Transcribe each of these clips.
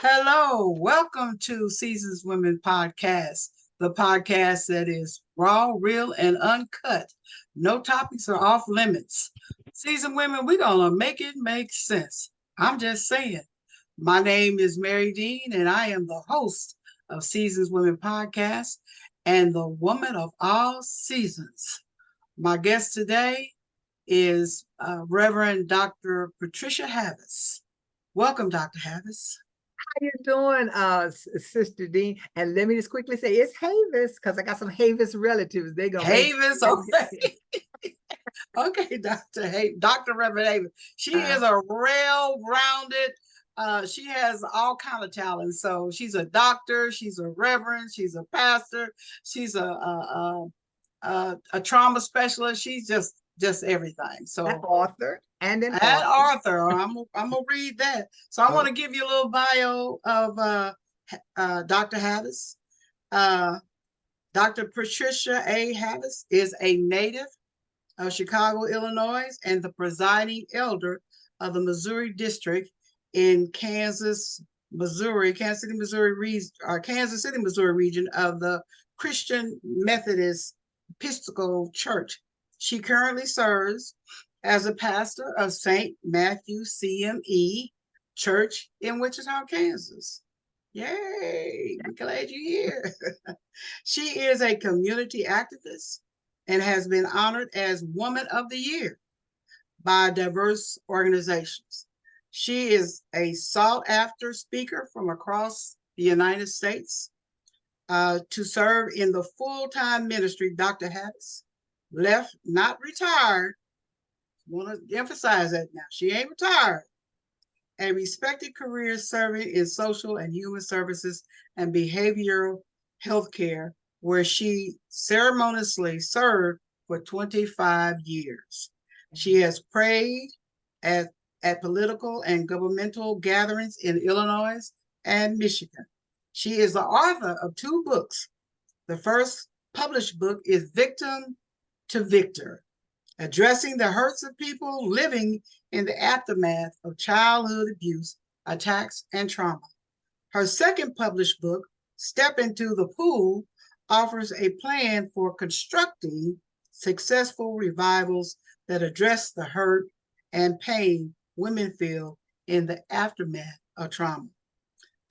Hello, welcome to Seasons Women Podcast, the podcast that is raw, real, and uncut. No topics are off limits. Seasoned Women, we're going to make it make sense. I'm just saying. My name is Mary Dean, and I am the host of Seasons Women Podcast and the woman of all seasons. My guest today is Reverend Dr. Patricia Havis. Welcome, Dr. Havis. How you doing, Sister Dean? And let me just quickly say it's Havis, because I got some Havis relatives. They're gonna Havis, okay. Okay, Dr. Reverend Havis. She is a well-rounded, she has all kind of talents. So she's a doctor, she's a reverend, she's a pastor, she's a trauma specialist. She's just everything. So an author and an author. I'm gonna read that. So I want to give you a little bio of Dr. Havis. Dr. Patricia A. Havis is a native of Chicago, Illinois, and the presiding elder of the Missouri District in Kansas City, Missouri region of the Christian Methodist Episcopal Church. She currently serves as a pastor of St. Matthrew CME Church in Wichita, Kansas. Yay, I'm glad you're here. She is a community activist and has been honored as Woman of the Year by diverse organizations. She is a sought-after speaker from across the United States. To serve in the full-time ministry, Dr. Havis left, not retired. I want to emphasize that now. She ain't retired. A respected career serving in social and human services and behavioral health care, where she ceremoniously served for 25 years. She has prayed at political and governmental gatherings in Illinois and Michigan. She is the author of 2 books. The first published book is Victim to Victor, addressing the hurts of people living in the aftermath of childhood abuse, attacks, and trauma. Her second published book, Step into the Pool, offers a plan for constructing successful revivals that address the hurt and pain women feel in the aftermath of trauma.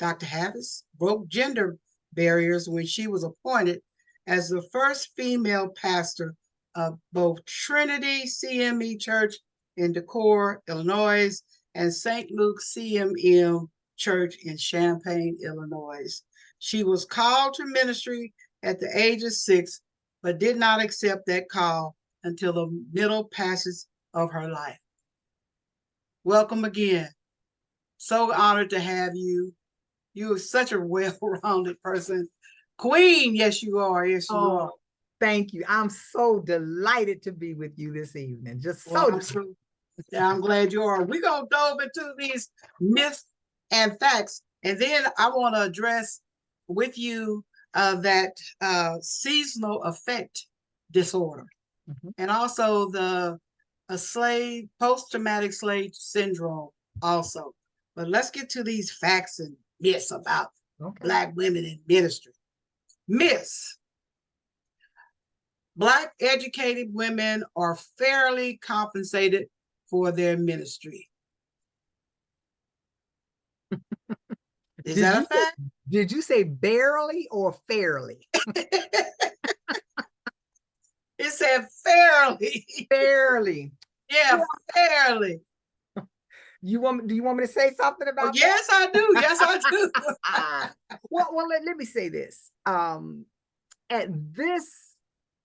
Dr. Havis broke gender barriers when she was appointed as the first female pastor of both Trinity CME Church in Decorah, Illinois, and St. Luke CME Church in Champaign, Illinois. She was called to ministry at the age of 6, but did not accept that call until the middle passage of her life. Welcome again. So honored to have you. You are such a well-rounded person. Queen, yes, you are. Yes, you are. Thank you. I'm so delighted to be with you this evening. I'm glad you are. We're going to dive into these myths and facts. And then I want to address with you that seasonal affect disorder, and also the post-traumatic slave syndrome also. But let's get to these facts and myths about Black women in ministry. Myths. Black educated women are fairly compensated for their ministry. Is that a fact? Did you say barely or fairly? It said fairly. Fairly. Yeah, fairly. Do you want me to say something about that? Yes, I do. Yes, I do. Well, let me say this. At this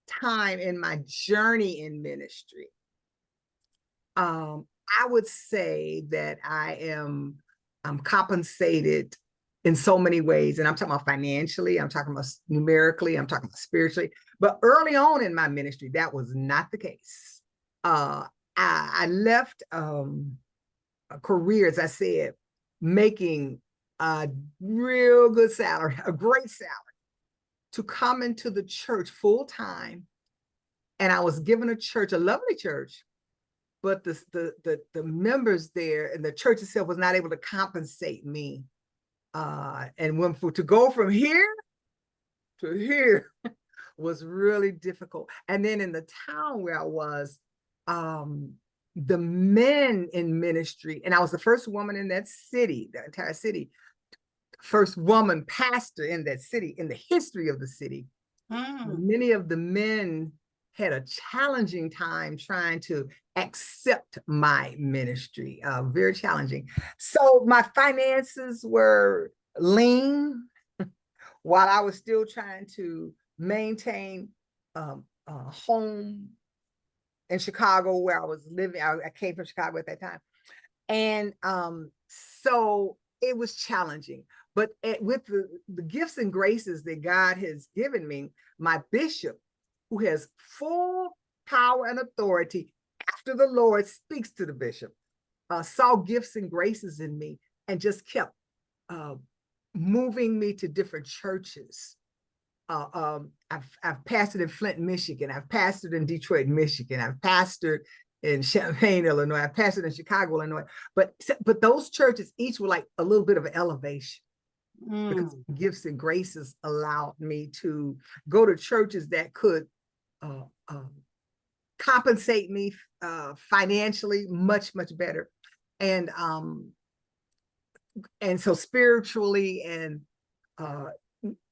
time in my journey in ministry, I would say that I'm compensated in so many ways. And I'm talking about financially, I'm talking about numerically, I'm talking about spiritually. But early on in my ministry, that was not the case. I left a career, as I said, making a real good salary, a great salary, to come into the church full time. And I was given a church, a lovely church, but the members there and the church itself was not able to compensate me And to go from here to here was really difficult. And then in the town where I was, the men in ministry, and I was the first woman in that city, the entire city, first woman pastor in that city, in the history of the city. Many of the men had a challenging time trying to accept my ministry, very challenging. So my finances were lean while I was still trying to maintain a home in Chicago where I was living. I came from Chicago at that time. And so it was challenging. But with the gifts and graces that God has given me, my bishop, who has full power and authority after the Lord speaks to the bishop, saw gifts and graces in me and just kept moving me to different churches. I've pastored in Flint, Michigan. I've pastored in Detroit, Michigan. I've pastored in Champaign, Illinois. I've pastored in Chicago, Illinois. But those churches each were like a little bit of an elevation because gifts and graces allowed me to go to churches that could compensate me financially much, much better. And so spiritually and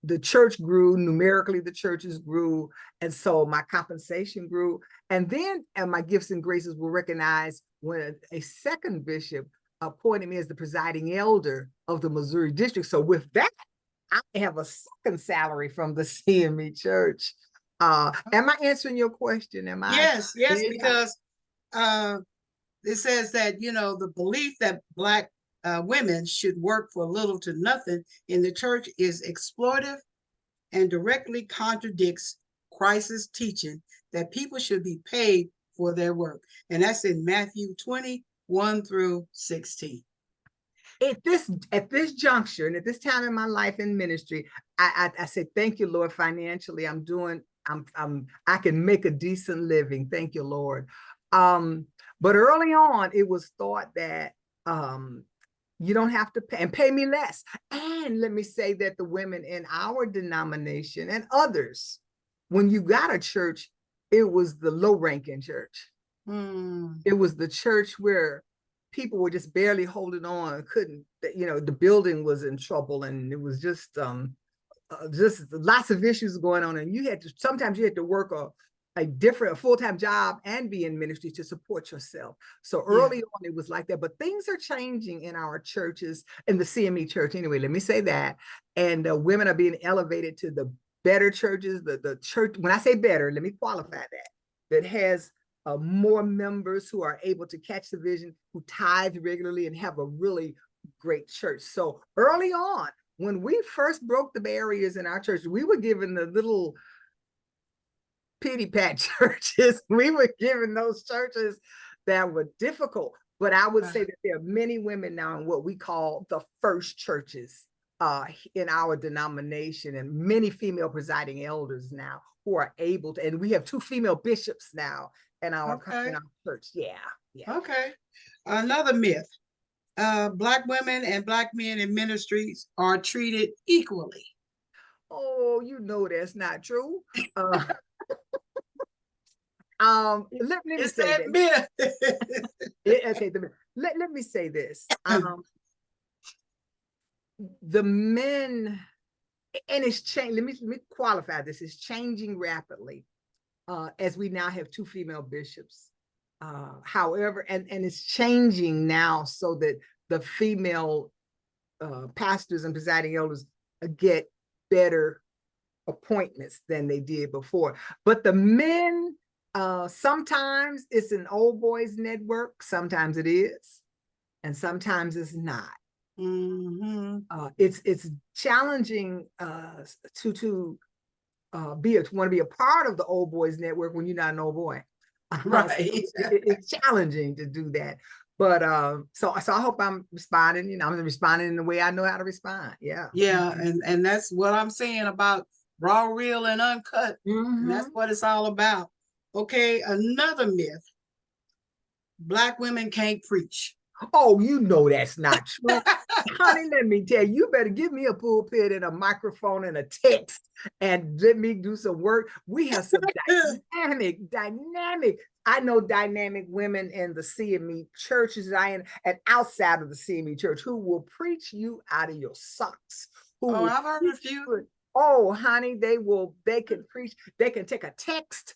the church grew, numerically the churches grew, and so my compensation grew. And then my gifts and graces were recognized when a second bishop appointed me as the presiding elder of the Missouri district. So with that, I have a second salary from the CME Church. Am I answering your question? Am I? Yes, because it says that, the belief that Black women should work for little to nothing in the church is exploitive and directly contradicts Christ's teaching that people should be paid for their work. And that's in Matthew 20:1-16. At this juncture and at this time in my life in ministry, I said, thank you, Lord, financially. I can make a decent living. Thank you, Lord. But early on, it was thought that you don't have to pay me less. And let me say that the women in our denomination and others, when you got a church, it was the low-ranking church. It was the church where people were just barely holding on, couldn't, the building was in trouble, and it was just lots of issues going on. And sometimes you had to work a full-time job and be in ministry to support yourself. So early on, it was like that, but things are changing in our churches, in the CME Church. Anyway, let me say that. And women are being elevated to the better churches, the church, when I say better, let me qualify that has more members who are able to catch the vision, who tithe regularly and have a really great church. So early on, when we first broke the barriers in our church, we were given the little pity pat churches. We were given those churches that were difficult. But I would say that there are many women now in what we call the first churches in our denomination, and many female presiding elders now who are able to, and we have 2 female bishops now in our church. Okay. Another myth. Black women and Black men in ministries are treated equally. Oh, that's not true. Let me say this. Okay, let me say this. The men, and it's changed. Let me qualify this. It's changing rapidly as we now have 2 female bishops. However, and it's changing now so that the female pastors and presiding elders get better appointments than they did before. But the men, sometimes it's an old boys network, sometimes it is, and sometimes it's not. It's challenging to want to be a part of the old boys network when you're not an old boy. Right. It's challenging to do that. But so I hope I'm responding. I'm responding in the way I know how to respond. Yeah. And that's what I'm saying about raw, real, and uncut. And that's what it's all about. Okay, another myth. Black women can't preach. Oh, that's not true. Honey, let me tell you, you better give me a pulpit and a microphone and a text and let me do some work. We have some dynamic. I know dynamic women in the CME churches and outside of the CME church who will preach you out of your socks. Oh, I've heard a few. Oh, honey, they can preach, they can take a text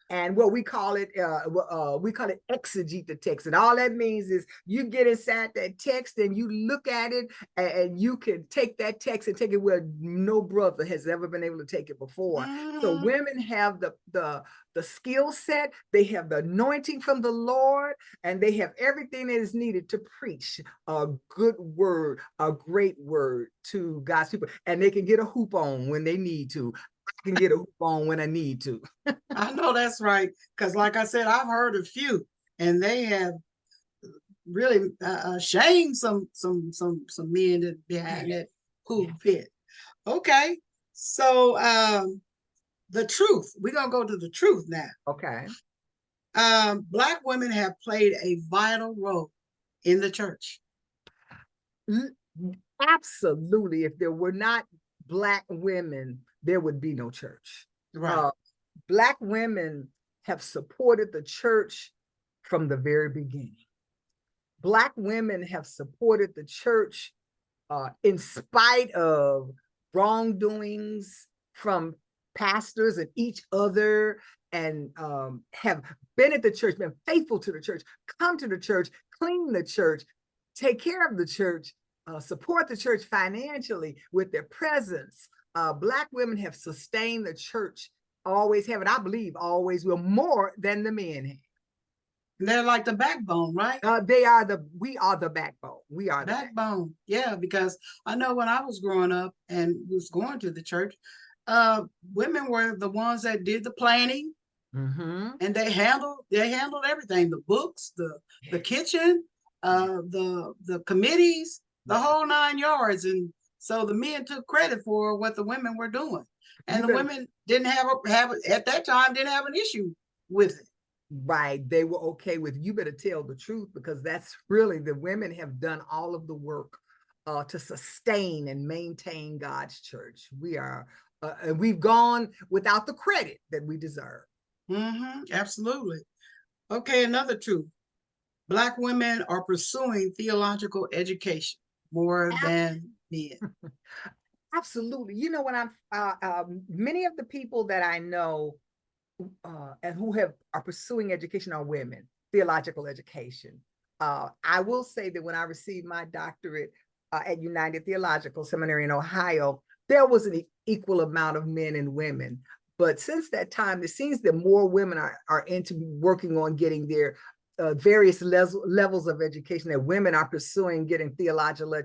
and what we call it exegete the text. And all that means is you get inside that text and you look at it and you can take that text and take it where no brother has ever been able to take it before. So women have the skill set, they have the anointing from the Lord, and they have everything that is needed to preach a good word, a great word to God's people. And they can get a hoop on when they need to. I can get a hoop on when I need to. I know that's right. Because like I said, I've heard a few, and they have really shamed some men that behind that pulpit. Okay. So the truth. We're gonna go to the truth now. Okay. Black women have played a vital role in the church. Absolutely. If there were not Black women, there would be no church. Right. Black women have supported the church from the very beginning. Black women have supported the church in spite of wrongdoings from pastors and each other, and have been at the church, been faithful to the church, come to the church, clean the church, take care of the church, support the church financially with their presence. Black women have sustained the church, always have, and I believe always will, more than the men have. They're like the backbone, right? We are the backbone. We are the backbone. Yeah, because I know when I was growing up and was going to the church, women were the ones that did the planning, and they handled everything: the books, the kitchen, the committees, the whole 9 yards. And so the men took credit for what the women were doing, and the women didn't have at that time didn't have an issue with it. Right. They were okay with, you better tell the truth, because that's really, the women have done all of the work to sustain and maintain God's church. We've gone without the credit that we deserve. Absolutely. Okay, another truth. Black women are pursuing theological education more than men. Absolutely. You know, when many of the people that I know and who are pursuing education are women, theological education. I will say that when I received my doctorate at United Theological Seminary in Ohio, there was an equal amount of men and women. But since that time, it seems that more women are into working on getting their various levels of education, that women are pursuing getting theological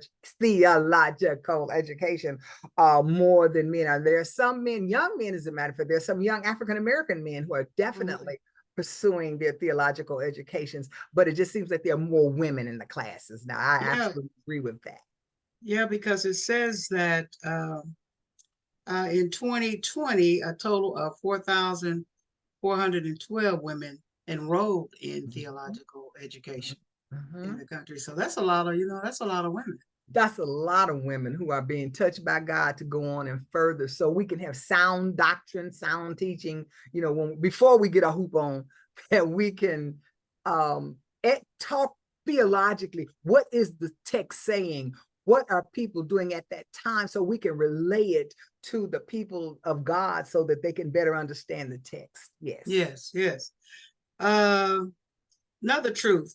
education more than men. There are some men, young men, as a matter of fact, there's some young African-American men who are definitely pursuing their theological educations, but it just seems like there are more women in the classes now. I absolutely agree with that. Yeah, because it says that in 2020, a total of 4,412 women enrolled in theological education in the country. So that's a lot of, that's a lot of women. That's a lot of women who are being touched by God to go on and further, so we can have sound doctrine, sound teaching, before we get a hoop on, that we can talk theologically. What is the text saying? What are people doing at that time, so we can relay it to the people of God so that they can better understand the text. Yes. Another truth.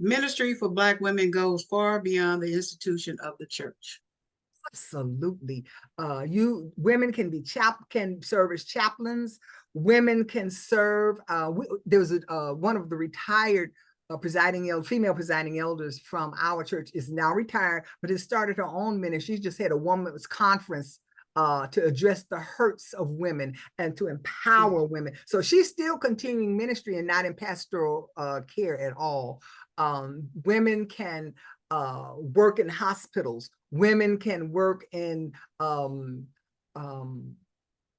Ministry for Black women goes far beyond the institution of the church. Absolutely. Women can serve as chaplains. Women can serve. There was one of the retired female presiding elders from our church is now retired, but has started her own ministry. She just had a women's conference to address the hurts of women and to empower women. So she's still continuing ministry and not in pastoral care at all. Women can work in hospitals. Women can work in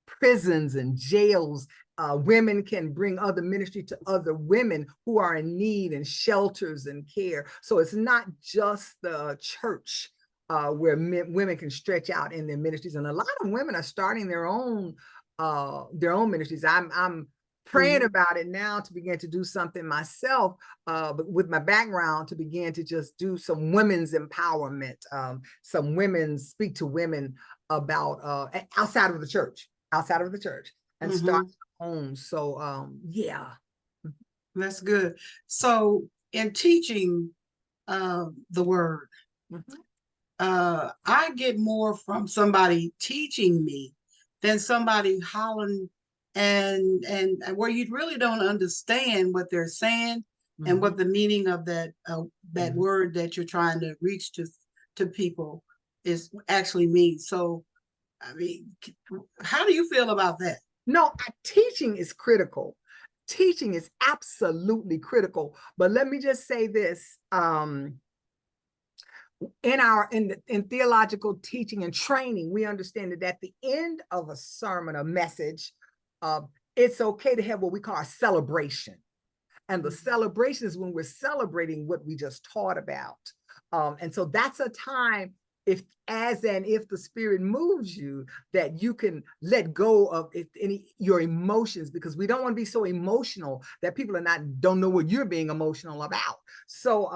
prisons and jails. Women can bring other ministry to other women who are in need, and shelters and care. So it's not just the church where women can stretch out in their ministries. And a lot of women are starting their own ministries. I'm praying about it now to begin to do something myself, but with my background, to begin to just do some women's empowerment, some women speak to women about outside of the church, and start homes. So yeah. That's good. So in teaching the word, I get more from somebody teaching me than somebody hollering and where you really don't understand what they're saying and what the meaning of that that word that you're trying to reach to people is actually means. So, I mean, how do you feel about that? No, teaching is critical. Teaching is absolutely critical. But let me just say this. In theological teaching and training, we understand that at the end of a sermon, a message, it's okay to have what we call a celebration. And the celebration is when we're celebrating what we just taught about. And so that's a time, if the Spirit moves you, that you can let go of your emotions, because we don't want to be so emotional that people don't know what you're being emotional about. So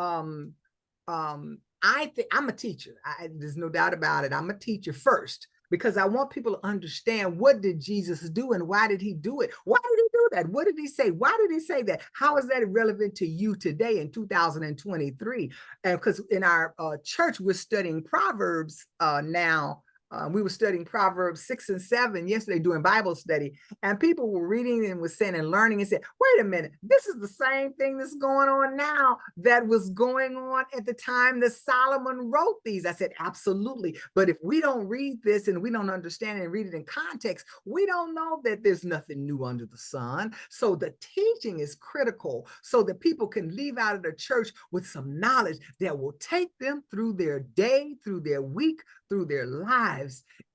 I think I'm a teacher. There's no doubt about it. I'm a teacher first, because I want people to understand, what did Jesus do and why did he do it? Why did he do that? What did he say? Why did he say that? How is that relevant to you today in 2023? And because in our church, we're studying Proverbs now. We were studying Proverbs 6 and 7 yesterday doing Bible study, and people were reading and was saying and learning and said, wait a minute, this is the same thing that's going on now that was going on at the time that Solomon wrote these. I said, absolutely. But if we don't read this and we don't understand it and read it in context, we don't know that there's nothing new under the sun. So the teaching is critical so that people can leave out of the church with some knowledge that will take them through their day, through their week, through their lives.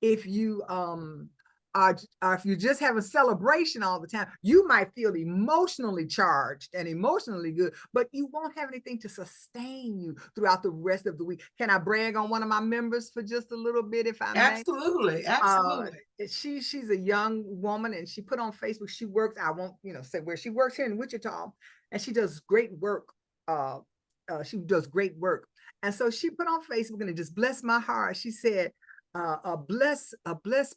If you if you just have a celebration all the time, you might feel emotionally charged and emotionally good, but you won't have anything to sustain you throughout the rest of the week. Can I brag on one of my members for just a little bit, if I may? Absolutely, absolutely. She's a young woman, and she put on Facebook, she works, I won't say where she works, here in Wichita, and she does great work. And so she put on Facebook, and it just blessed my heart. She said, a blessed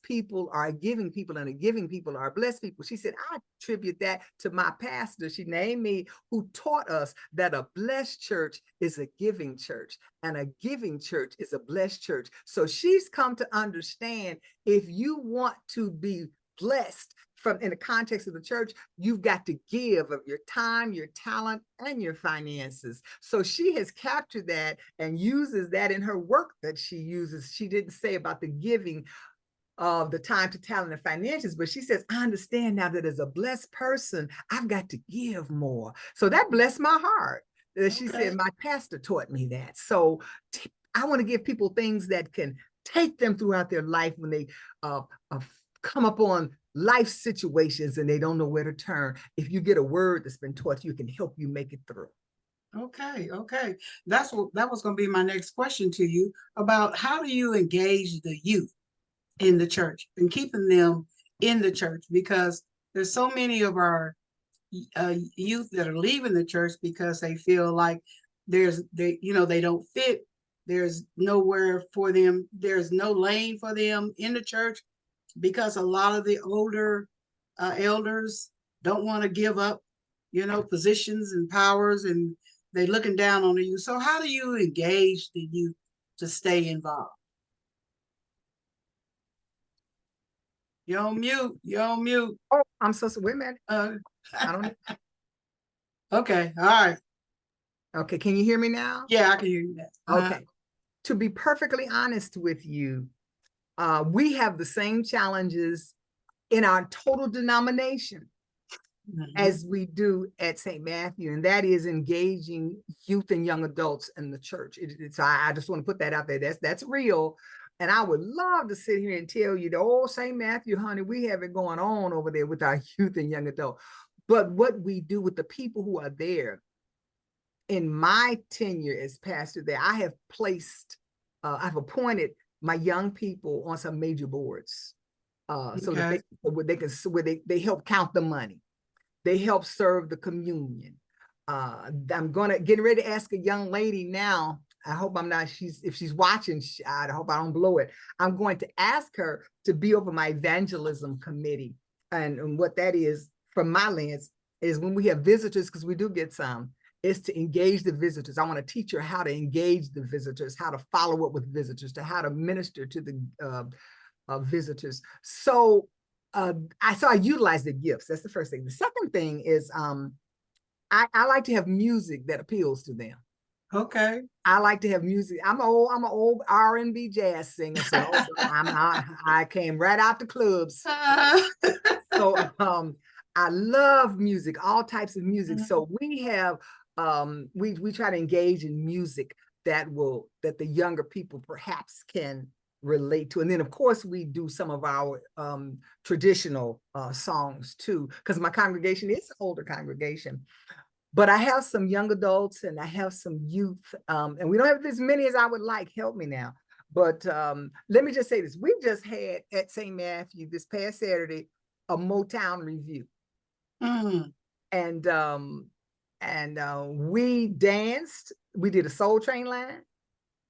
people are a giving people, and a giving people are blessed people. She said, I attribute that to my pastor. She named me, who taught us that a blessed church is a giving church, and a giving church is a blessed church. So she's come to understand, if you want to be blessed in the context of the church, you've got to give of your time, your talent, and your finances. So she has captured that and uses that in her work that she uses. She didn't say about the giving of the time, to talent, and finances, but she says, I understand now that as a blessed person, I've got to give more. So that blessed my heart. She said, my pastor taught me that. So I want to give people things that can take them throughout their life when they come upon life situations and they don't know where to turn. If you get a word that's been taught, you can help you make it through. Okay. That was going to be my next question to you, about how do you engage the youth in the church and keeping them in the church, because there's so many of our youth that are leaving the church because they feel like they don't fit. There's nowhere for them. There's no lane for them in the church, because a lot of the older elders don't want to give up, positions and powers, and they're looking down on you. So how do you engage the youth to stay involved? You're on mute. Oh, I'm so sorry. Wait a minute. I don't. Okay. All right. Okay. Can you hear me now? Yeah, I can hear you now. Okay. To be perfectly honest with you, we have the same challenges in our total denomination as we do at St. Matthew, and that is engaging youth and young adults in the church. I just want to put that out there. That's real. And I would love to sit here and tell you, St. Matthew, honey, we have it going on over there with our youth and young adult. But what we do with the people who are there, in my tenure as pastor there, I have placed I've appointed my young people on some major boards, so that Okay. they help count the money. They help serve the communion. I'm getting ready to ask a young lady now. I hope I'm not, if she's watching, I hope I don't blow it. I'm going to ask her to be over my evangelism committee. And what that is, from my lens, is when we have visitors, because we do get some, is to engage the visitors. I want to teach her how to engage the visitors, how to follow up with visitors, to how to minister to the visitors. So I utilize the gifts. That's the first thing. The second thing is I like to have music that appeals to them. Okay. I like to have music. I'm an old R&B jazz singer, so I came right out the clubs. So I love music, all types of music. So we have we try to engage in music that the younger people perhaps can relate to. And then of course we do some of our traditional songs too, because my congregation is an older congregation. But I have some young adults and I have some youth, and we don't have as many as I would like. Help me now. But let me just say this. We just had at St. Matthew this past Saturday a Motown review. And we danced. We did a Soul Train line.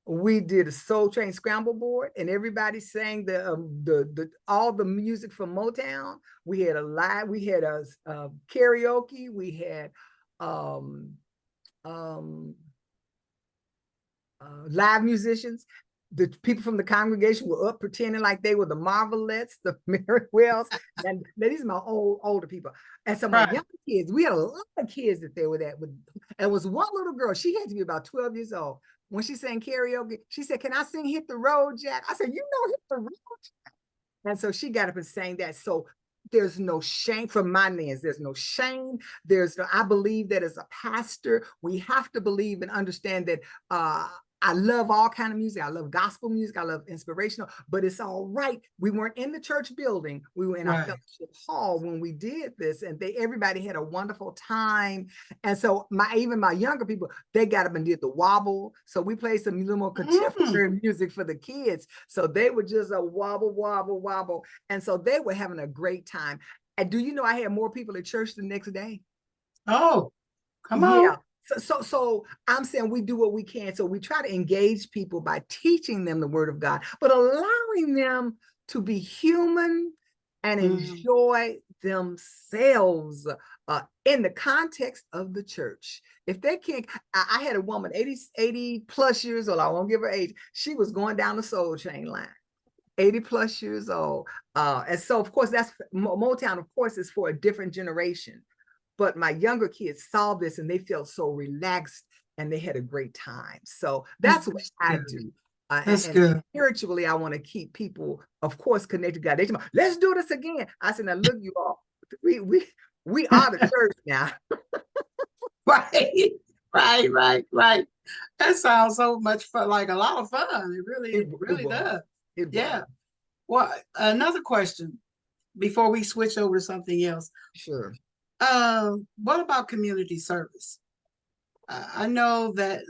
We did a Soul Train scramble board, and everybody sang all the music from Motown. We had a karaoke. We had live musicians. The people from the congregation were up pretending like they were the Marvelettes, the Merrywells, and these are my older people. And so my younger kids, we had a lot of kids that they were that with. And was one little girl, she had to be about 12 years old. When she sang karaoke, she said, "Can I sing Hit the Road, Jack?" I said, "You know Hit the Road, Jack." And so she got up and sang that. So there's no shame from my lens. There's no shame. I believe that as a pastor, we have to believe and understand that I love all kind of music. I love gospel music. I love inspirational, but it's all right. We weren't in the church building. We were in our fellowship hall when we did this, and everybody had a wonderful time. And so even my younger people, they got up and did the wobble. So we played some little more contemporary music for the kids. So they were just a wobble, wobble, wobble. And so they were having a great time. And do you know I had more people at church the next day? Oh, come on. Yeah. So I'm saying we do what we can. So we try to engage people by teaching them the word of God, but allowing them to be human and enjoy themselves in the context of the church. If they can't, I had a woman, 80 plus years old. I won't give her age. She was going down the Soul Train line. 80 plus years old. And so, of course, that's Motown, of course, is for a different generation. But my younger kids saw this and they felt so relaxed and they had a great time. So that's what I do. That's good. Spiritually, I want to keep people, of course, connected to God. They say, "Let's do this again." I said, "Now look, you all, we are the church now." Right. That sounds so much fun, like a lot of fun. It really does. Yeah. Well, another question before we switch over to something else. Sure. What about community service? I know that,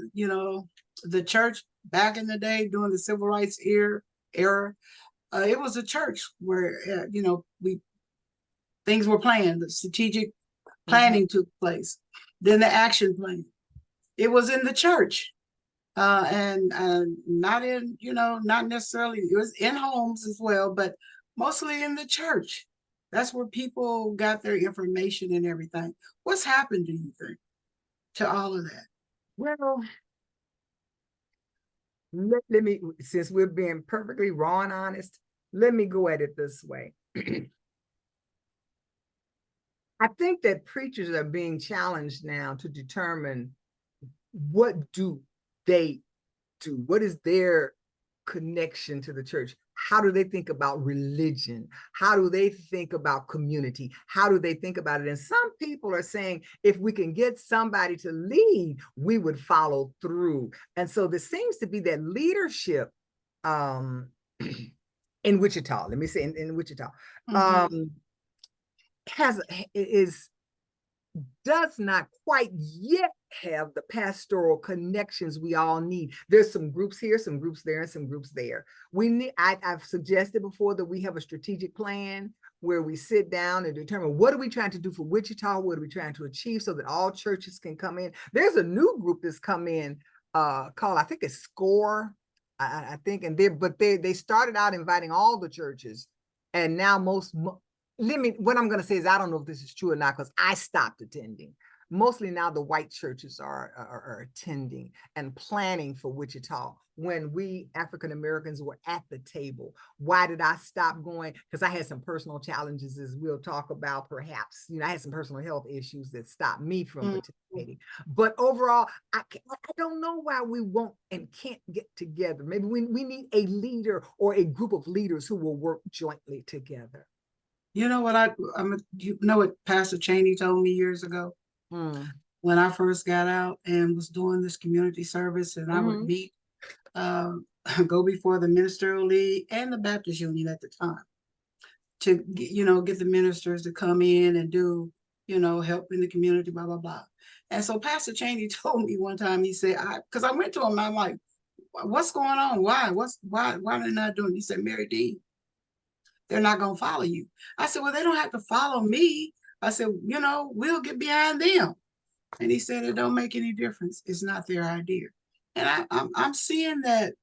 the church back in the day during the civil rights era, it was a church where, things were planned, the strategic planning took place. Then the action plan. It was in the church. And not not necessarily, it was in homes as well, but mostly in the church. That's where people got their information and everything. What's happened, do you think, to all of that? Well, let me, since we're being perfectly raw and honest, let me go at it this way. I think that preachers are being challenged now to determine what do they do? What is their connection to the church? How do they think about religion? How do they think about community? How do they think about it? And some people are saying, if we can get somebody to lead, we would follow through. And so there seems to be that leadership in Wichita, let me say in Wichita, does not quite yet have the pastoral connections we all need. There's some groups here, some groups there, and some groups there. I've suggested before that we have a strategic plan where we sit down and determine what are we trying to do for Wichita, what are we trying to achieve so that all churches can come in. There's a new group that's come in called, I think it's SCORE, I think, and they started out inviting all the churches, and now what I'm going to say is I don't know if this is true or not because I stopped attending. Mostly now the white churches are attending and planning for Wichita when we African Americans were at the table. Why did I stop going? Because I had some personal challenges, as we'll talk about perhaps. I had some personal health issues that stopped me from participating. But overall, I don't know why we won't and can't get together. Maybe we need a leader or a group of leaders who will work jointly together. You know what you know what Pastor Cheney told me years ago? When I first got out and was doing this community service, and I would meet, go before the ministerial league and the Baptist Union at the time to, get the ministers to come in and do, help in the community, blah, blah, blah. And so Pastor Cheney told me one time, he said, because I went to him, I'm like, what's going on? Why are they not doing it? He said, Mary D, they're not going to follow you. I said, well, they don't have to follow me. I said, we'll get behind them. And he said, it don't make any difference. It's not their idea. And I'm seeing that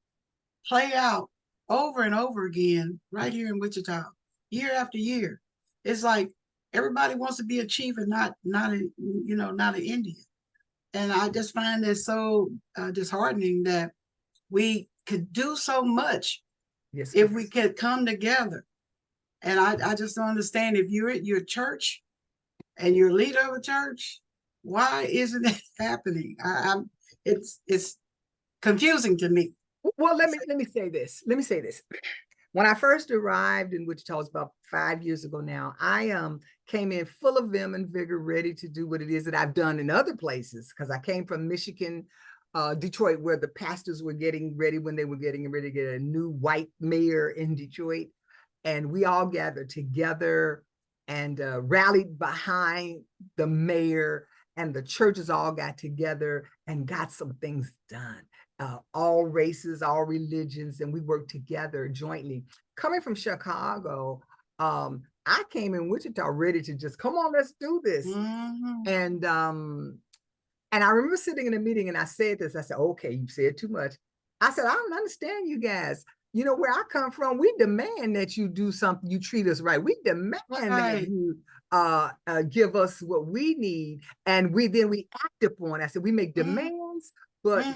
play out over and over again right here in Wichita, year after year. It's like everybody wants to be a chief and not an Indian. And I just find it so disheartening that we could do so much if we could come together. And I just don't understand, if you're at your church and you're leader of a church, why isn't it happening? It's confusing to me. Well, let me say this. When I first arrived in Wichita, it was about 5 years ago now, I came in full of vim and vigor, ready to do what it is that I've done in other places, because I came from Michigan, Detroit, where the pastors were getting ready when they were getting ready to get a new white mayor in Detroit. And we all gathered together and rallied behind the mayor, and the churches all got together and got some things done. All races, all religions, and we worked together jointly. Coming from Chicago, I came in Wichita ready to just, come on, let's do this. And I remember sitting in a meeting and I said this, I said, okay, you said too much. I said, I don't understand you guys. Where I come from, we demand that you do something, you treat us right. We demand that you give us what we need, and we act upon. I said, we make demands, but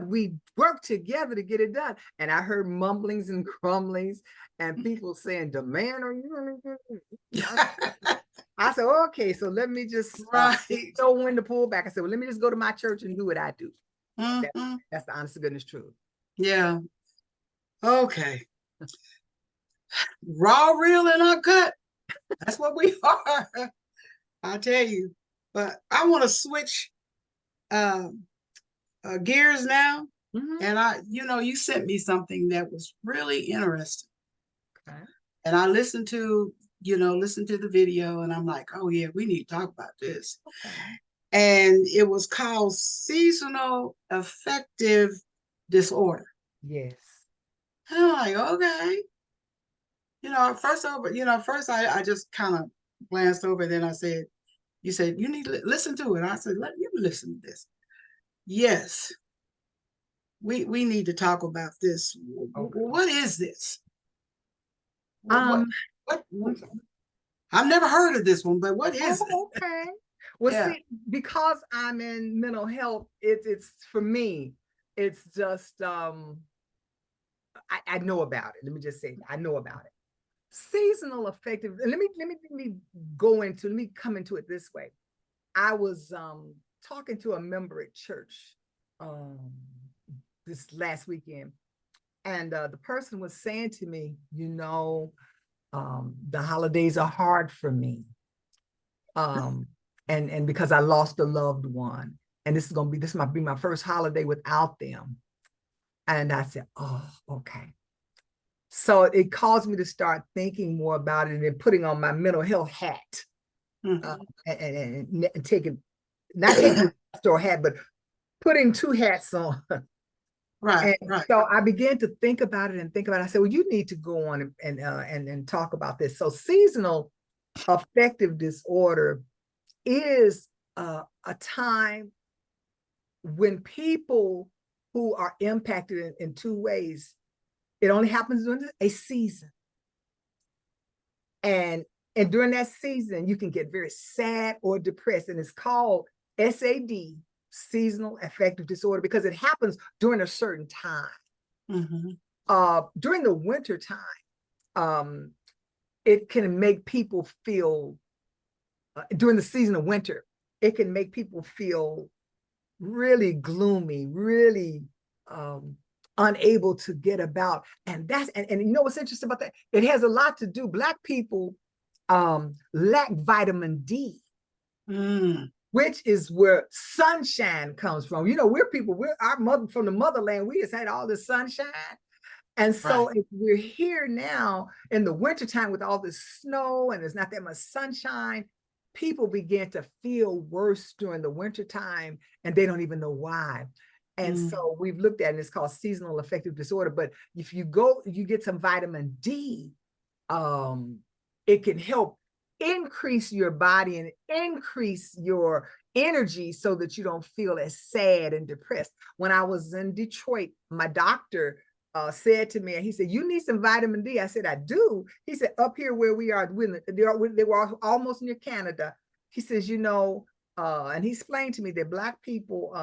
we work together to get it done. And I heard mumblings and grumblings and people saying, demand or you. I said, okay, so let me just know when to pull back. I said, well, let me just go to my church and do what I do. That's the honest to goodness truth. Yeah. Okay. Raw, real, and uncut. That's what we are. I tell you. But I want to switch gears now. And you sent me something that was really interesting. Okay. And I listened to the video, and I'm like, oh yeah, we need to talk about this. Okay. And it was called seasonal affective disorder. Yes. And I'm like, okay. First I just kind of glanced over, then I said, you said, you need to listen to it. And I said, let you listen to this. Yes. We need to talk about this. Okay. What is this? What I've never heard of this one, but what is it? Okay. Well, see, because I'm in mental health, it's for me, it's just I know about it. Let me just say, I know about it. Seasonal affective. Let me come into it this way. I was talking to a member at church this last weekend, and the person was saying to me, the holidays are hard for me. And because I lost a loved one, and this might be my first holiday without them. And I said, oh, okay. So it caused me to start thinking more about it and putting on my mental health hat Mhm. And taking, not taking a store hat, but putting two hats on. Right, And right. so I began to think about it and think about it. I said, well, you need to go on and talk about this. So seasonal affective disorder is a time when people who are impacted in two ways. It only happens during a season. And during that season, you can get very sad or depressed. And it's called SAD, seasonal affective disorder, because it happens during a certain time. During the winter time, it can make people feel, during the season of winter, it can make people feel really gloomy, really unable to get about. And that's, and you know what's interesting about that? It has a lot to do, Black people lack vitamin D, which is where sunshine comes from. You know, we're our mother, from the motherland, we just had all this sunshine. And so if we're here now in the wintertime with all this snow and there's not that much sunshine, people begin to feel worse during the wintertime and they don't even know why. And so we've looked at it, it's called seasonal affective disorder. But if you get some vitamin D, it can help increase your body and increase your energy so that you don't feel as sad and depressed. When I was in Detroit, my doctor said to me, and he said, you need some vitamin D. I said, I do. He said, up here where we are, they were almost near Canada. He says, you know, and he explained to me that Black people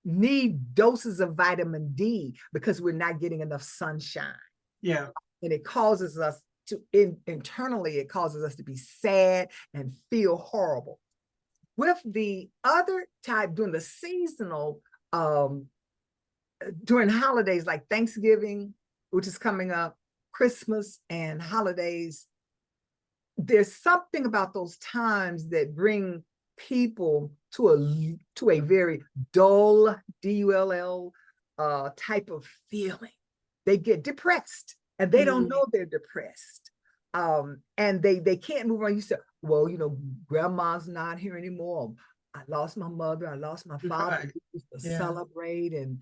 need doses of vitamin D because we're not getting enough sunshine. Yeah. And it causes us to, internally, it causes us to be sad and feel horrible. With the other type, during the seasonal, during holidays like Thanksgiving, which is coming up, Christmas and holidays, there's something about those times that bring people to a very dull, D-U-L-L, type of feeling. They get depressed and they don't know they're depressed. And they can't move on. You say, well, you know, grandma's not here anymore. I lost my mother, I lost my father. We used to celebrate, and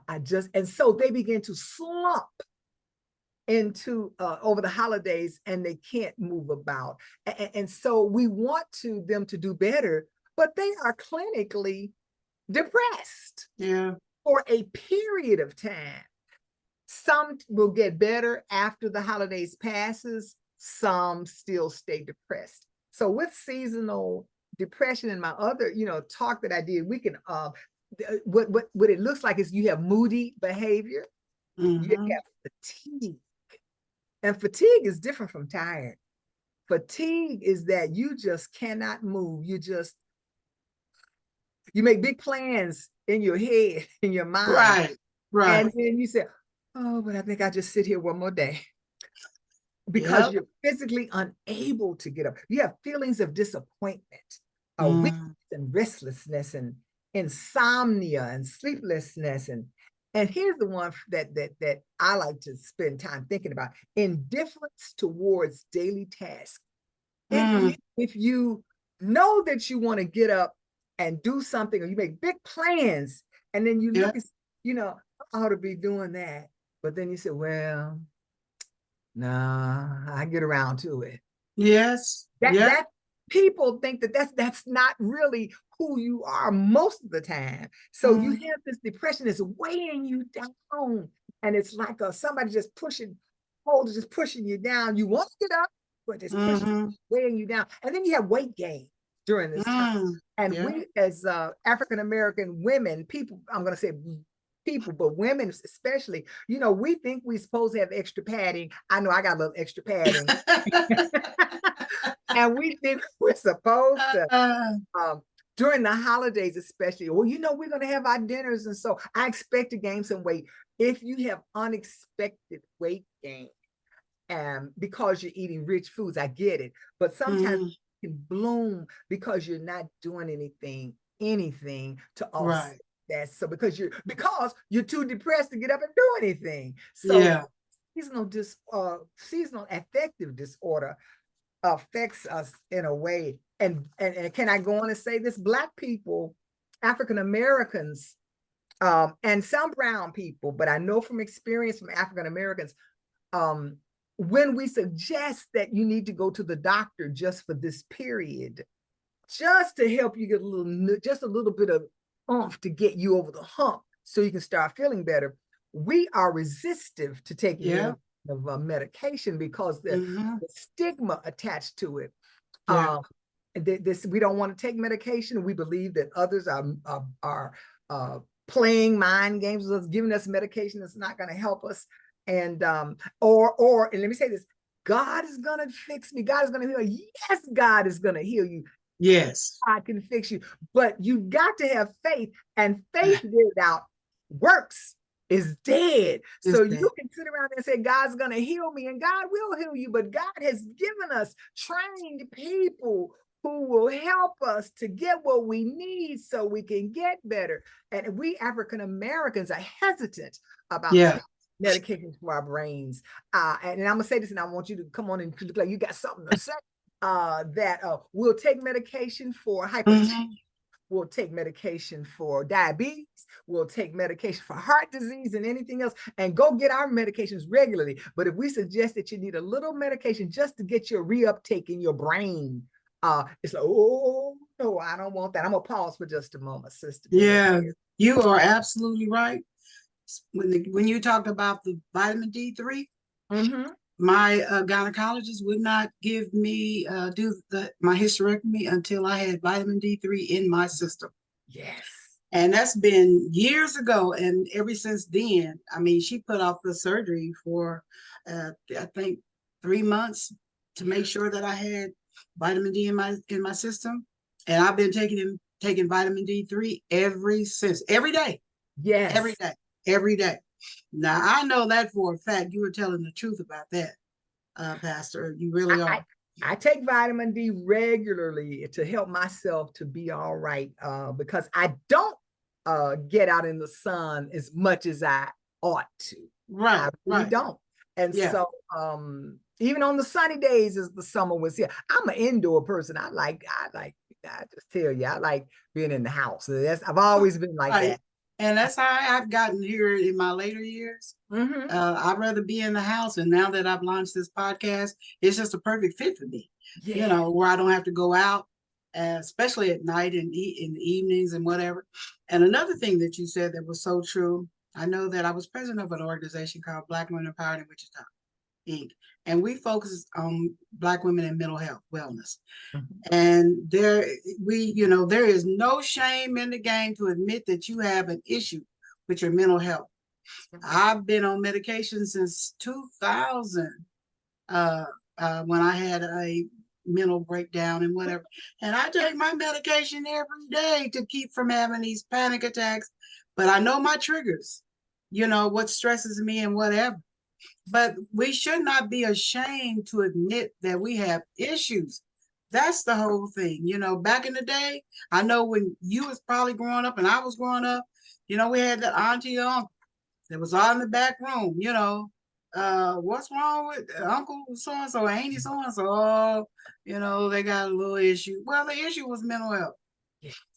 and so they begin to slump into over the holidays, and they can't move about. And so we want them to do better, but they are clinically depressed for a period of time. Some will get better after the holidays passes, some still stay depressed. So with seasonal depression and my other, you know, talk that I did, we can what it looks like is you have moody behavior, you have fatigue. And fatigue is different from tired. Fatigue is that you just cannot move. You make big plans in your head, in your mind. Right. And then you say, oh, but I think I'll just sit here one more day. Because you're physically unable to get up. You have feelings of disappointment, weakness and restlessness and insomnia and sleeplessness. And here's the one that I like to spend time thinking about: indifference towards daily tasks. If you know that you want to get up and do something, or you make big plans, and then you look and, you know, I ought to be doing that. But then you say, well, nah, I get around to it. That people think that's not really who you are most of the time. So you have this depression that's weighing you down, and it's like somebody just pushing you down. You want to get up, but it's weighing you down. And then you have weight gain during this time. And we, as African-American women, people, I'm going to say people, but women especially, you know, we think we're supposed to have extra padding. I know I got a little extra padding. And we think we're supposed to, during the holidays especially, well, you know, we're going to have our dinners. And so I expect to gain some weight. If you have unexpected weight gain, because you're eating rich foods, I get it. But sometimes you can bloom because you're not doing anything to offset that. So because you're too depressed to get up and do anything. So seasonal affective disorder affects us in a way. And can I go on and say this? Black people, African Americans, and some brown people, but I know from experience from African Americans, when we suggest that you need to go to the doctor just for this period, just to help you get just a little bit of oomph to get you over the hump so you can start feeling better, we are resistive to taking medication because the stigma attached to it. We don't want to take medication. We believe that others are playing mind games with us, giving us medication that's not going to help us. And or let me say this: God is going to fix me. God is going to heal you. Yes, God is going to heal you. Yes, God can fix you, but you got to have faith, and faith without works is dead. So you can sit around and say, God's going to heal me, and God will heal you, but God has given us trained people who will help us to get what we need so we can get better. And we African Americans are hesitant about taking medications for our brains. And I'm gonna say this, and I want you to come on and look like you got something to say. That we'll take medication for hypertension. We'll take medication for diabetes. We'll take medication for heart disease and anything else, and go get our medications regularly. But if we suggest that you need a little medication just to get your reuptake in your brain, it's like, oh no, I don't want that. I'm gonna pause for just a moment, sister. Yeah, you are absolutely right. When you talked about the vitamin D3, my gynecologist would not give me do my hysterectomy until I had vitamin D3 in my system. Yes. And that's been years ago. And ever since then, I mean, she put off the surgery for, I think, 3 months to make sure that I had vitamin D in my system. And I've been taking vitamin D3 ever since, every day. Yes. Every day. Now, I know that for a fact. You were telling the truth about that, Pastor. You really are. I take vitamin D regularly to help myself to be all right, because I don't get out in the sun as much as I ought to. Right. I really don't. And so even on the sunny days as the summer was here, I'm an indoor person. I just tell you, I like being in the house. I've always been like that. And that's how I've gotten here in my later years. I'd rather be in the house. And now that I've launched this podcast, it's just a perfect fit for me, where I don't have to go out, especially at night and in the evenings and whatever. And another thing that you said that was so true, I know that I was president of an organization called Black Women Empowered in Wichita, Inc. And we focus on Black women and mental health wellness. And there is no shame in the game to admit that you have an issue with your mental health. I've been on medication since 2000, when I had a mental breakdown and whatever. And I take my medication every day to keep from having these panic attacks. But I know my triggers, what stresses me and whatever. But we should not be ashamed to admit that we have issues. That's the whole thing. Back in the day, I know when you was probably growing up and I was growing up, we had that auntie or uncle that was all in the back room, what's wrong with Uncle so-and-so, Auntie so-and-so? Oh, they got a little issue. Well, the issue was mental health,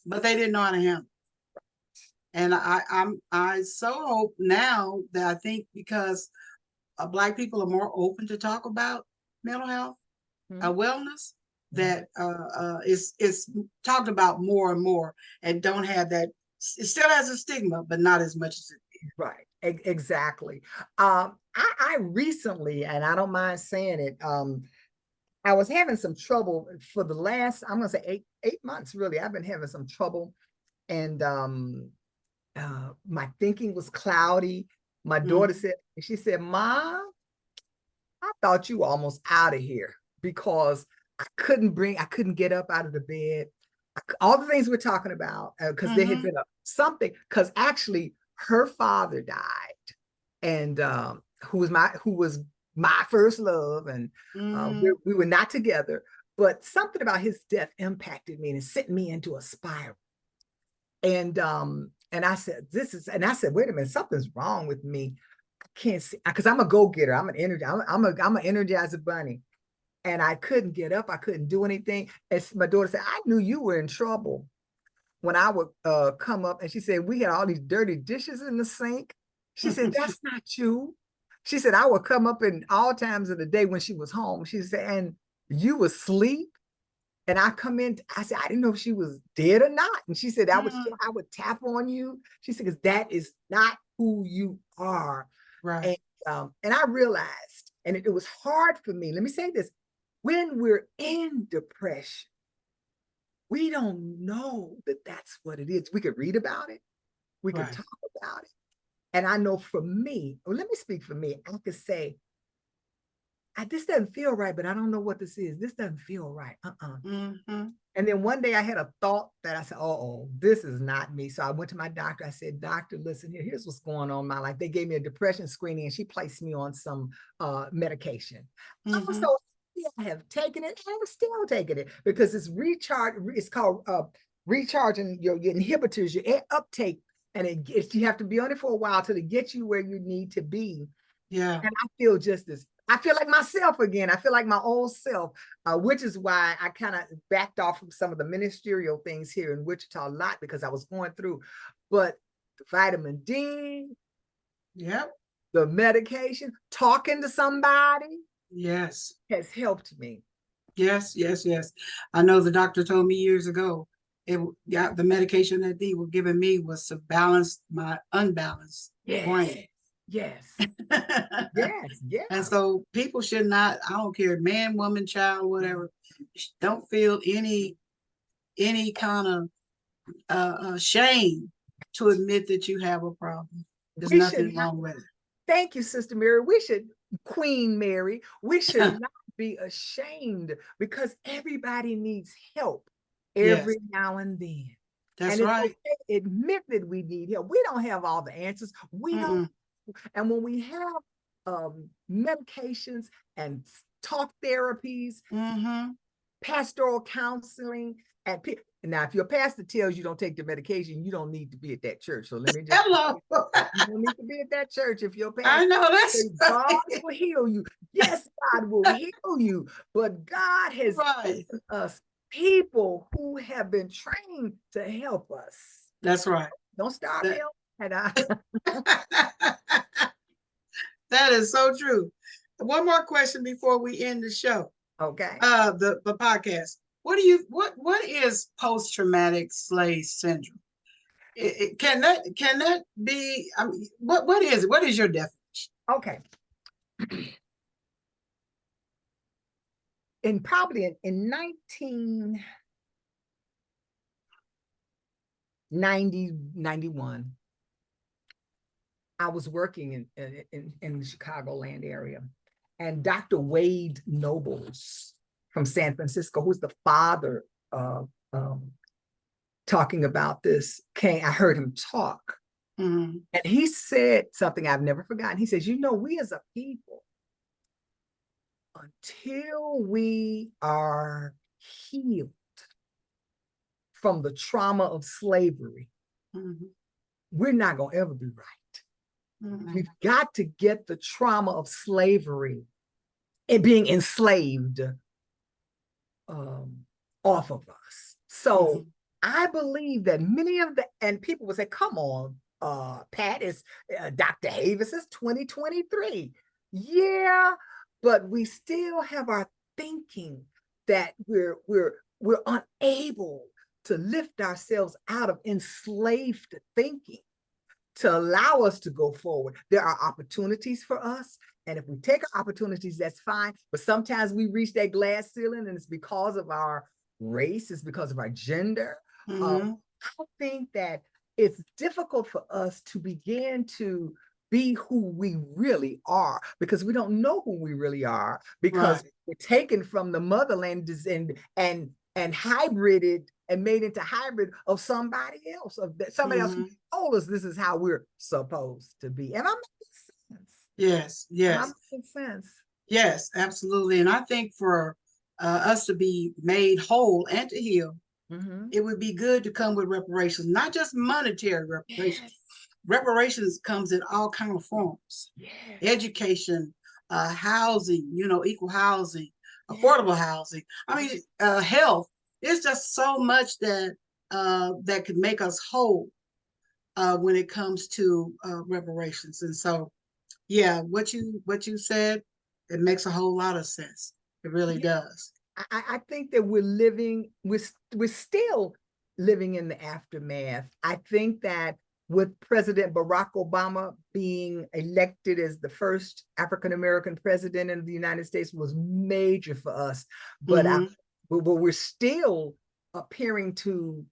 but they didn't know how to handle it. And I so hope now that I think because Black people are more open to talk about mental health, wellness, that it's talked about more and more, and don't have that. It still has a stigma, but not as much as it did. Right. Exactly. I recently, and I don't mind saying it, I was having some trouble for the last, I'm gonna say eight months, really. I've been having some trouble, and my thinking was cloudy. My daughter said, Mom, I thought you were almost out of here, because I couldn't get up out of the bed. All the things we're talking about, because there had been something, because actually her father died, and who was my first love, and we were not together, but something about his death impacted me and sent me into a spiral. And I said, wait a minute, something's wrong with me. I can't see, because I'm a go-getter. I'm an energizer bunny. and I couldn't get up. I couldn't do anything. And my daughter said, I knew you were in trouble when I would come up. And she said, we had all these dirty dishes in the sink. She said, that's not you. She said, I would come up in all times of the day when she was home. She said, and you would sleep. And I come in, I said, I didn't know if she was dead or not. And she said, I would tap on you. She said, because that is not who you are. Right. And I realized, and it was hard for me. Let me say this. When we're in depression, we don't know that that's what it is. We could read about it. We could talk about it. And I know for me, well, let me speak for me. I could say, this doesn't feel right, but I don't know what this is. This doesn't feel right. Mm-hmm. And then one day I had a thought that I said, oh, this is not me. So I went to my doctor. I said, doctor, listen here, here's what's going on in my life. They gave me a depression screening and she placed me on some medication. Mm-hmm. So I have taken it and I'm still taking it because it's it's called recharging your inhibitors, your uptake. And you have to be on it for a while till it gets you where you need to be. Yeah. And I feel I feel like myself again. I feel like my old self, which is why I kind of backed off from some of the ministerial things here in Wichita a lot because I was going through. But the vitamin D, the medication, talking to somebody, has helped me. Yes. I know the doctor told me years ago, the medication that they were giving me was to balance my unbalanced brain. Yes. And so people should not, I don't care, man, woman, child, whatever, don't feel any kind of shame to admit that you have a problem. There's nothing wrong with it. Thank you, Sister Mary. Queen Mary, we should not be ashamed because everybody needs help every now and then. That's right. Okay, admit that we need help. We don't have all the answers. We don't. And when we have medications and talk therapies, pastoral counseling, and now if your pastor tells you don't take the medication, you don't need to be at that church. So let me just you don't need to be at that church if your pastor. I know that's God will heal you. Yes, God will heal you, but God has given us people who have been trained to help us. That's right. Don't start me. That is so true. One more question before we end the show. Okay. The podcast. What is post-traumatic slave syndrome? Can that be? I mean, what is it? What is your definition? Okay. In 1991, I was working in the Chicagoland area, and Dr. Wade Nobles from San Francisco, who's the father of talking about this, I heard him talk. And he said something I've never forgotten. He says, we as a people, until we are healed from the trauma of slavery, we're not going to ever be right. We've got to get the trauma of slavery and being enslaved off of us. So I believe that many of and people would say, come on, Pat, it's Dr. Havis is 2023. Yeah, but we still have our thinking that we're unable to lift ourselves out of enslaved thinking to allow us to go forward. There are opportunities for us. And if we take our opportunities, that's fine. But sometimes we reach that glass ceiling and it's because of our race, it's because of our gender. I think that it's difficult for us to begin to be who we really are because we don't know who we really are because we're taken from the motherland and hybrided and made into hybrid of somebody else, somebody else who told us this is how we're supposed to be. Am I making sense? Yes. Am I making sense? Yes, absolutely. And I think for us to be made whole and to heal, it would be good to come with reparations, not just monetary reparations. Reparations comes in all kinds of forms. Education, housing, equal housing, affordable housing. I mean, health. It's just so much that that could make us whole when it comes to reparations. And so, yeah, what you said, it makes a whole lot of sense. It really does. I think that we're still living in the aftermath. I think that with President Barack Obama being elected as the first African-American president in the United States was major for us. But, but we're still appearing to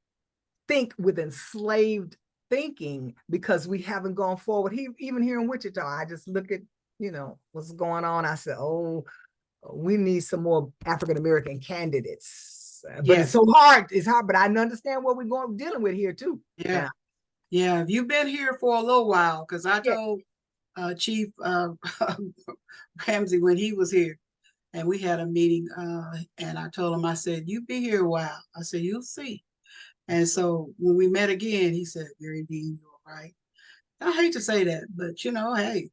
think with enslaved thinking because we haven't gone forward. Even here in Wichita, I just look at, what's going on. I said, oh, we need some more African-American candidates. But it's so hard. It's hard, but I understand what we're dealing with here too. Yeah. Yeah. You've been here for a little while, because I told Chief Ramsey when he was here and we had a meeting, and I told him, I said, you be here a while. I said, you'll see. And so when we met again, he said, Mary Dean, you're right. I hate to say that, but hey,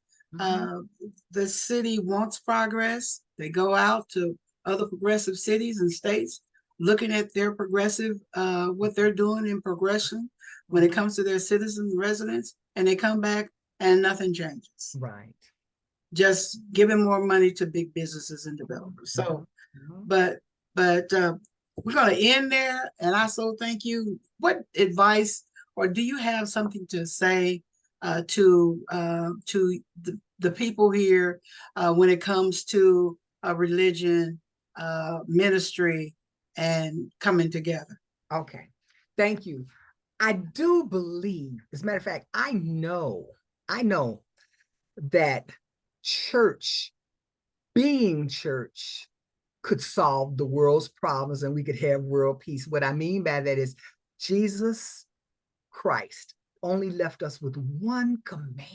the city wants progress. They go out to other progressive cities and states looking at their progressive, what they're doing in progression when it comes to their citizen residents, and they come back and nothing changes. Right. Just giving more money to big businesses and developers. So, but we're going to end there. And I so thank you. What advice, or do you have something to say to the people here when it comes to religion, ministry, and coming together? Okay, thank you. I do believe, as a matter of fact, I know that being church could solve the world's problems and we could have world peace. What I mean by that is Jesus Christ only left us with one command,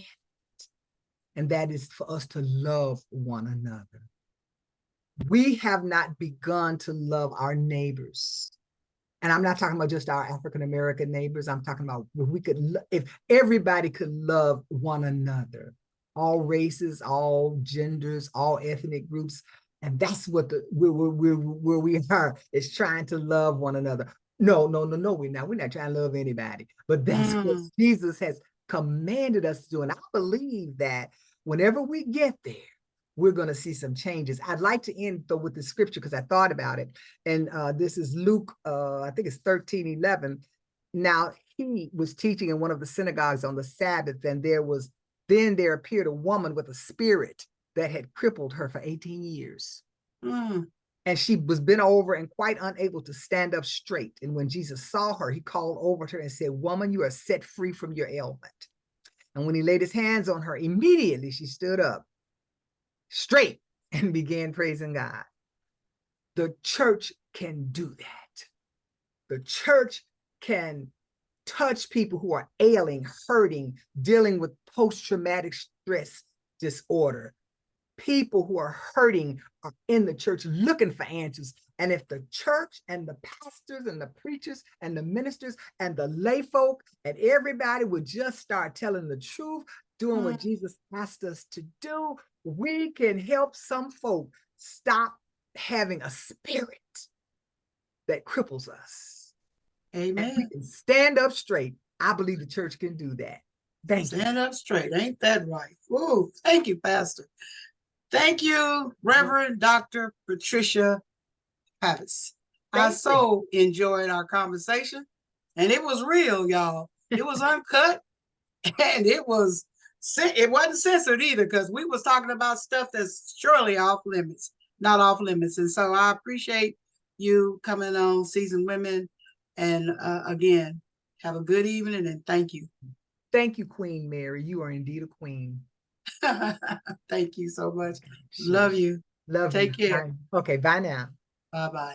and that is for us to love one another. We have not begun to love our neighbors. And I'm not talking about just our African-American neighbors. I'm talking about if everybody could love one another, all races, all genders, all ethnic groups. And that's what where we are, is trying to love one another. No, we're not. We're not trying to love anybody. But that's what Jesus has commanded us to do. And I believe that whenever we get there, we're going to see some changes. I'd like to end though with the scripture because I thought about it. And this is Luke, I think it's 13:11. Now he was teaching in one of the synagogues on the Sabbath, and there appeared a woman with a spirit that had crippled her for 18 years. And she was bent over and quite unable to stand up straight. And when Jesus saw her, he called over to her and said, "Woman, you are set free from your ailment." And when he laid his hands on her, immediately she stood up straight and began praising God. The church can do that. The church can touch people who are ailing, hurting, dealing with post-traumatic stress disorder. People who are hurting are in the church looking for answers. And if the church and the pastors and the preachers and the ministers and the lay folk and everybody would just start telling the truth, doing what Jesus asked us to do, we can help some folk stop having a spirit that cripples us. Amen. And we can stand up straight. I believe the church can do that. Thank you. Stand up straight. Ain't that right? Woo. Thank you, Pastor. Thank you, Reverend Dr. Patricia Havis. I so enjoyed our conversation, and it was real, y'all. It was uncut, and it wasn't censored either, because we was talking about stuff that's surely off limits, not off limits. And so I appreciate you coming on Seasoned Women. And again, have a good evening, and thank you. Thank you, Queen Mary. You are indeed a queen. Thank you so much. Sure. Love you. Love Take you. care. Bye. Okay, bye now. Bye-bye.